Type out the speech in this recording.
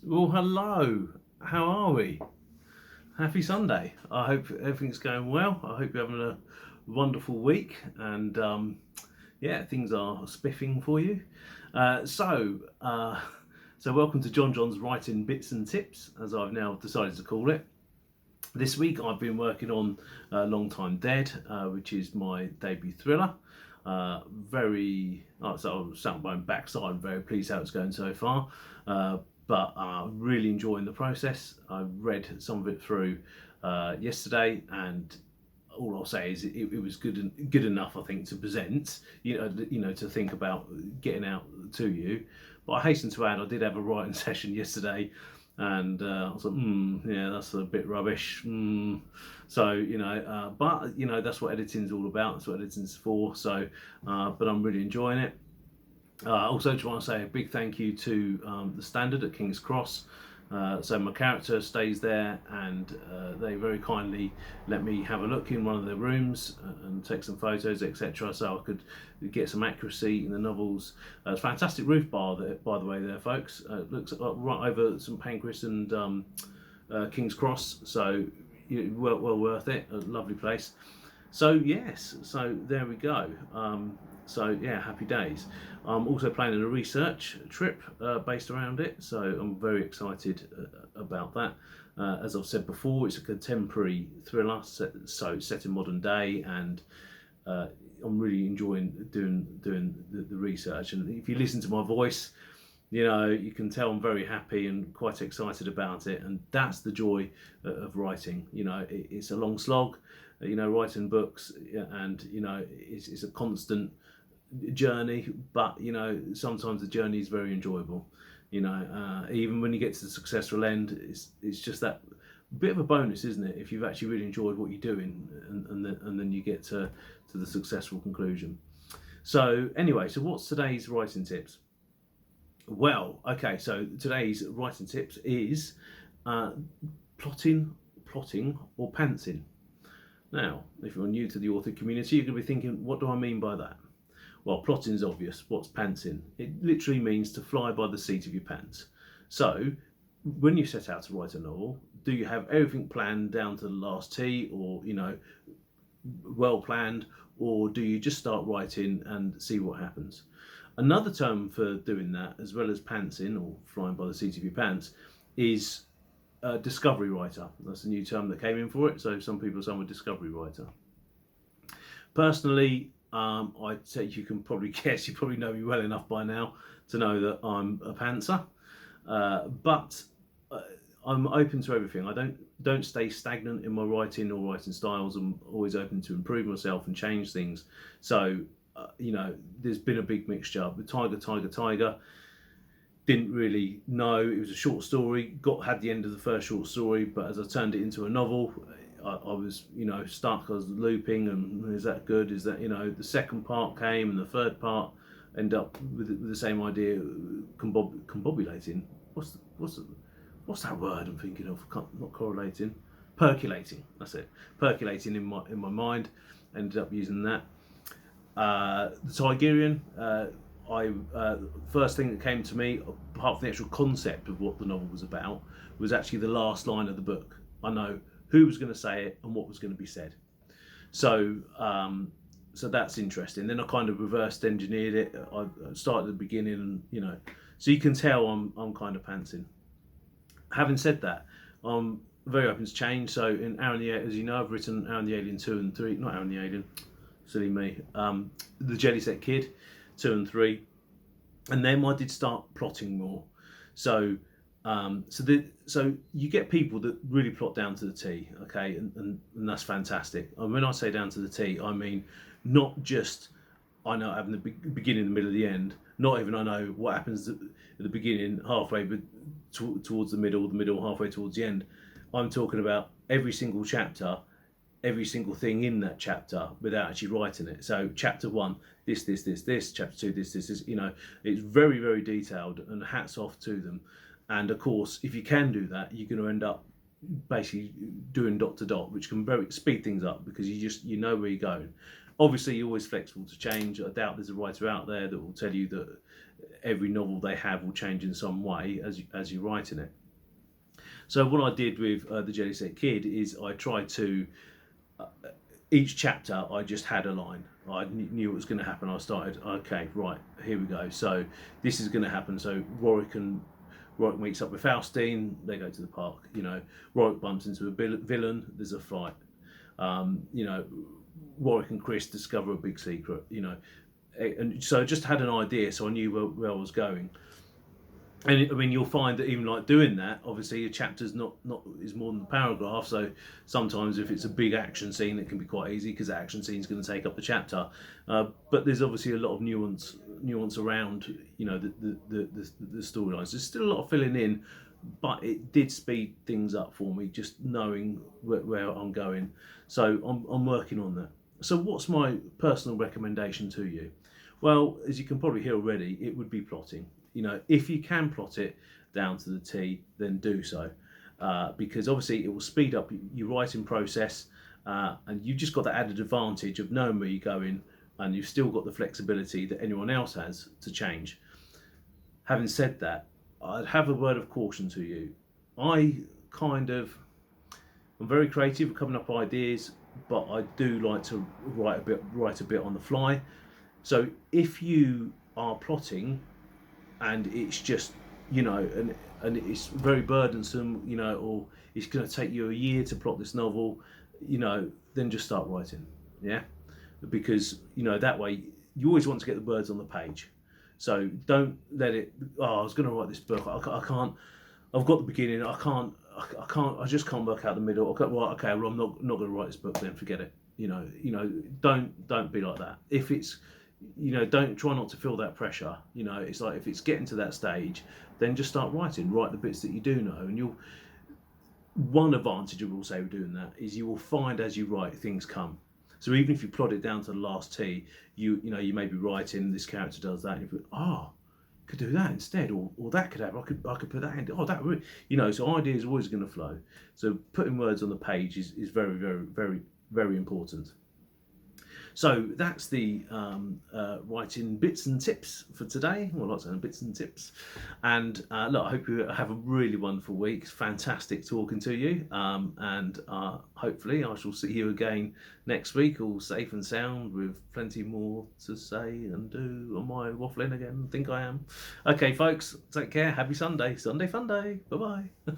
Well, hello. How are we? Happy Sunday. I hope everything's going well. I hope you're having a wonderful week and yeah, things are spiffing for you. Uh, so, uh, so welcome to Jon-Jon's Writing Bits and Tips, as I've now decided to call it. This week I've been working on Long Time Dead, which is my debut thriller. So I'm sat on my own backside. I'm very pleased how it's going so far. But really enjoying the process. I read some of it through yesterday, and all I'll say is it was good enough, I think, to present. To think about getting out to you. But I hasten to add, I did have a writing session yesterday, and I was like, yeah, that's a bit rubbish. But that's what editing's all about. That's what editing's for. But I'm really enjoying it. I also just want to say a big thank you to the Standard at King's Cross. So my character stays there, and they very kindly let me have a look in one of their rooms and take some photos, etc. So I could get some accuracy in the novels. It's a fantastic roof bar, there, by the way, there, folks. It looks right over St Pancras and King's Cross, so well worth it. A lovely place. So yes, so there we go. So yeah, happy days. I'm also planning a research trip based around it, so I'm very excited about that. As I've said before, it's a contemporary thriller, so it's set in modern day, and I'm really enjoying doing the research. And if you listen to my voice, you can tell I'm very happy and quite excited about it, and that's the joy of writing. It's a long slog, writing books, and it's a constant journey, but sometimes the journey is very enjoyable. Even when you get to the successful end, it's just that bit of a bonus, isn't it, if you've actually really enjoyed what you're doing, and then you get to the successful conclusion. So anyway, so what's today's writing tips? Well, okay, so today's writing tips is plotting or pantsing. Now, if you're new to the author community, you're going to be thinking, what do I mean by that? Well, plotting is obvious. What's pantsing? It literally means to fly by the seat of your pants. So, when you set out to write a novel, do you have everything planned down to the last T, or well planned, or do you just start writing and see what happens? Another term for doing that, as well as pantsing or flying by the seat of your pants, is a discovery writer. That's a new term that came in for it. So some people say I'm a discovery writer. Personally, I'd say you can probably guess, you probably know me well enough by now to know that I'm a pantser. But I'm open to everything. I don't stay stagnant in my writing or writing styles. I'm always open to improve myself and change things. So there's been a big mixture. With Tiger, didn't really know. It was a short story. Had the end of the first short story, but as I turned it into a novel, I was stuck. I was looping, and is that good? Is that the second part came, and the third part end up with the same idea, combobulating. What's that word I'm thinking of? Not correlating, percolating. That's it. Percolating in my mind. Ended up using that. The Tigerian, first thing that came to me, apart from the actual concept of what the novel was about, was actually the last line of the book. I know who was going to say it and what was going to be said. So that's interesting. Then I kind of reversed engineered it. I started at the beginning, and so you can tell I'm kind of pantsing. Having said that, I'm very open to change. So in Aaron the, as you know, I've written Aaron the Alien 2 and 3, not Aaron the Alien, silly me, the Jelly Set Kid 2 and 3, and then I did start plotting more. So so you get people that really plot down to the T, okay, and that's fantastic. And when I say down to the T, I mean not just I know having the beginning, the middle, the end. Not even I know what happens at the beginning, halfway, but towards the middle, halfway towards the end. I'm talking about every single chapter, every single thing in that chapter without actually writing it. So chapter 1, this, chapter 2, this. It's very, very detailed, and hats off to them. And of course, if you can do that, you're going to end up basically doing dot to dot, which can very speed things up because you know where you're going. Obviously, you're always flexible to change. I doubt there's a writer out there that will tell you that every novel they have will change in some way as you're writing it. So what I did with the Jelly Set Kid is I tried to each chapter I just had a line. I knew what was going to happen. I started, okay, right, here we go. So this is going to happen. So Warwick meets up with Faustine. They go to the park. You know, Warwick bumps into a villain. There's a fight. You know, Warwick and Chris discover a big secret. You know, and so I just had an idea, so I knew where I was going. And I mean, you'll find that even like doing that, obviously a chapter's not is more than a paragraph. So sometimes if it's a big action scene, it can be quite easy because the action scene is going to take up the chapter. But there's obviously a lot of nuance around, you know, the storylines. There's still a lot of filling in, but it did speed things up for me just knowing where I'm going. So I'm working on that. So what's my personal recommendation to you? Well, as you can probably hear already, it would be plotting. You know, if you can plot it down to the T, then do so, because obviously it will speed up your writing process, and you've just got the added advantage of knowing where you're going, and you've still got the flexibility that anyone else has to change. Having said that, I'd have a word of caution to you. I'm very creative, coming up with ideas, but I do like to write a bit on the fly. So if you are plotting and it's just, you know, and it's very burdensome, you know, or it's going to take you a year to plot this novel, you know, then just start writing, yeah, because, you know, that way you always want to get the words on the page. So don't let it, oh, I was going to write this book, I can't, I've got the beginning, I just can't work out the middle. Okay, well, I'm not going to write this book, then forget it. You know, don't be like that. If it's, you know, don't try not to feel that pressure. You know, it's like if it's getting to that stage, then just start writing. Write the bits that you do know, and you'll. One advantage I will say with doing that is you will find as you write things come. So even if you plot it down to the last T, you know you may be writing this character does that, and you put could do that instead, or that could happen. I could put that in. Oh, that really, you know. So idea is always going to flow. So putting words on the page is very, very, very, very important. So that's the writing bits and tips for today. Well, lots of bits and tips. And look, I hope you have a really wonderful week. It's fantastic talking to you. And hopefully I shall see you again next week, all safe and sound, with plenty more to say and do. Am I waffling again? I think I am. Okay, folks, take care. Happy Sunday. Sunday fun day. Bye-bye.